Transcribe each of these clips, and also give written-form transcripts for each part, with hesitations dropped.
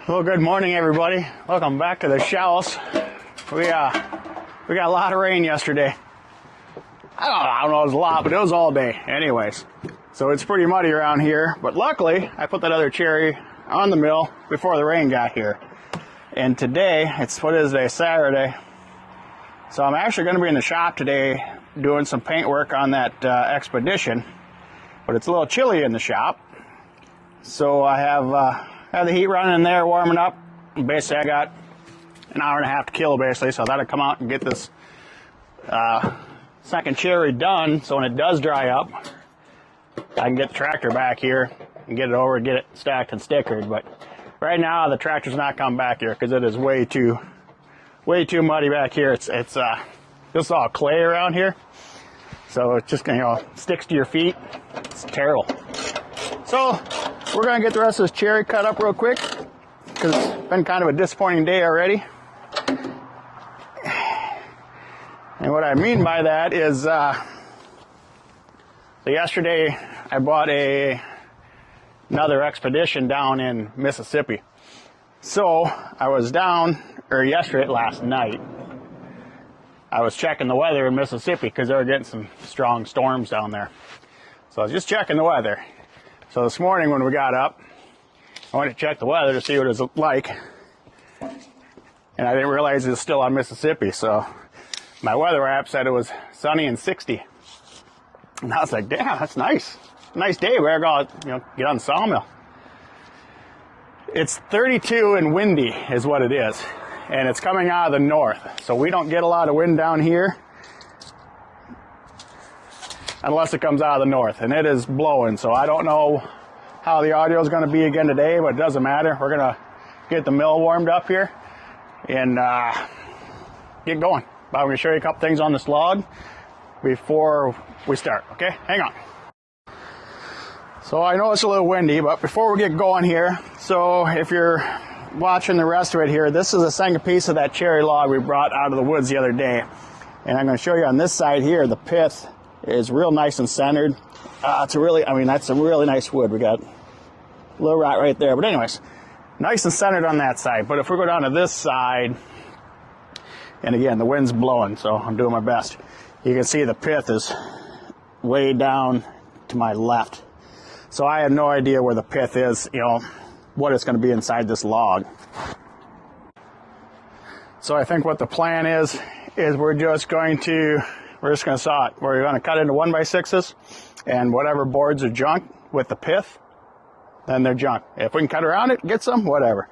Well, good morning, everybody. Welcome back to the Shouse. We got a lot of rain yesterday. I don't know, it was a lot, but it was all day. Anyways, so it's pretty muddy around here. But luckily, I put that other cherry on the mill before the rain got here. And today, what is today? Saturday. So I'm actually going to be in the shop today doing some paint work on that expedition. But it's a little chilly in the shop. So I have the heat running in there, warming up. Basically, I got an hour and a half to kill, basically, so I thought I'd come out and get this second cherry done, so when it does dry up, I can get the tractor back here and get it over, get it stacked and stickered. But right now, the tractor's not coming back here because it is way too muddy back here. It's just all clay around here, so it's just sticks to your feet. It's terrible. So we're gonna get the rest of this cherry cut up real quick because it's been kind of a disappointing day already. And what I mean by that is, so yesterday I bought another expedition down in Mississippi. So I was last night, I was checking the weather in Mississippi because they were getting some strong storms down there. So I was just checking the weather. So this morning when we got up, I went to check the weather to see what it was like. And I didn't realize it was still on Mississippi, so my weather app said it was sunny and 60. And I was like, damn, that's nice. Nice day. We're going to get on the Sawmill. It's 32 and windy is what it is. And it's coming out of the north. So we don't get a lot of wind down here unless it comes out of the north. And it is blowing. So I don't know how the audio is going to be again today, but it doesn't matter. We're going to get the mill warmed up here and get going. But I'm going to show you a couple things on this log before we start, okay? Hang on. So I know it's a little windy, but before we get going here, so if you're watching the rest of it here, this is a second piece of that cherry log we brought out of the woods the other day. And I'm going to show you on this side here, the pith is real nice and centered. That's a really nice wood. We got a little rot right there. But anyways, nice and centered on that side. But if we go down to this side, and again, the wind's blowing, so I'm doing my best. You can see the pith is way down to my left. So I have no idea where the pith is, what it's going to be inside this log. So I think what the plan is we're just going to saw it. We're going to cut into 1x6s, and whatever boards are junk with the pith, then they're junk. If we can cut around it, get some, whatever.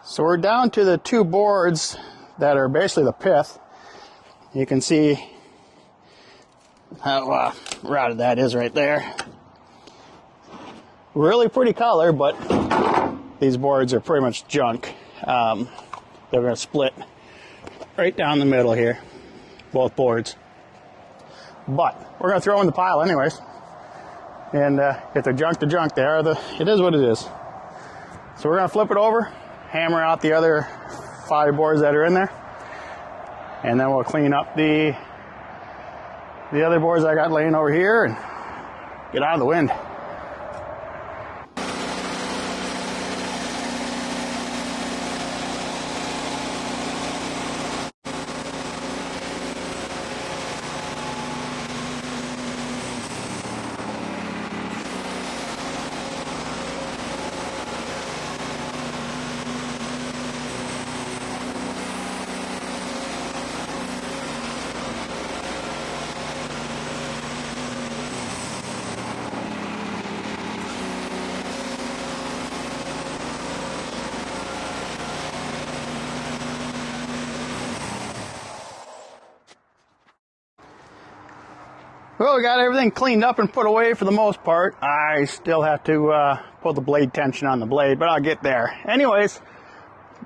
So we're down to the 2 boards that are basically the pith. You can see how rotted that is right there. Really pretty color, but these boards are pretty much junk. They're going to split right down the middle here, both boards. But we're going to throw them in the pile anyways. And if they're junk to junk, it is what it is. So we're going to flip it over, hammer out the other 5 boards that are in there, and then we'll clean up the other boards I got laying over here and get out of the wind. Well, we got everything cleaned up and put away for the most part. I still have to put the blade tension on the blade, but I'll get there. Anyways,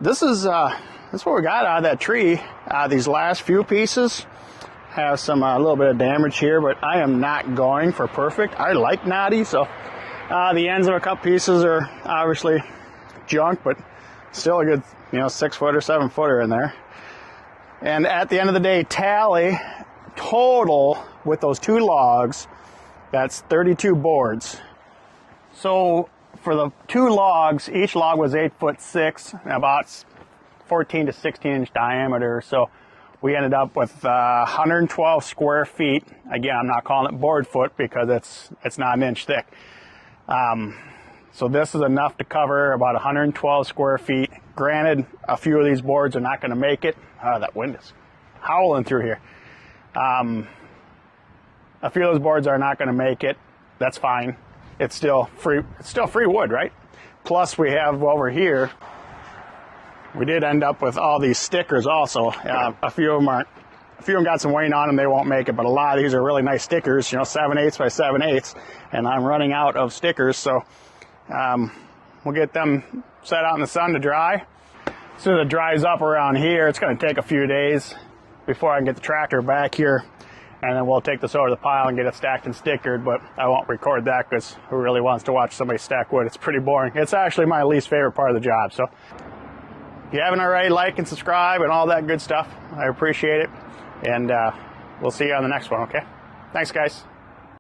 this is what we got out of that tree. These last few pieces have some a little bit of damage here, but I am not going for perfect. I like knotty, so the ends of a couple pieces are obviously junk, but still a good 6-footer, 7-footer in there. And at the end of the day, tally total with those 2 logs, that's 32 boards. So for the 2 logs, each log was 8'6", about 14 to 16 inch diameter. So we ended up with 112 square feet. Again, I'm not calling it board foot because it's not an inch thick. So this is enough to cover about 112 square feet. Granted, a few of these boards are not going to make it. That wind is howling through here. A few of those boards are not going to make it. That's fine. It's still free. It's still free wood, right? Plus, we have over here. We did end up with all these stickers also. A few of them got some weight on them. They won't make it, but a lot of these are really nice stickers. 7/8 by 7/8, and I'm running out of stickers. So we'll get them set out in the sun to dry. As soon as it dries up around here, it's going to take a few days before I can get the tractor back here, and then we'll take this over to the pile and get it stacked and stickered, but I won't record that because who really wants to watch somebody stack wood? It's pretty boring. It's actually my least favorite part of the job. So if you haven't already, like and subscribe and all that good stuff. I appreciate it, and we'll see you on the next one, okay? Thanks, guys.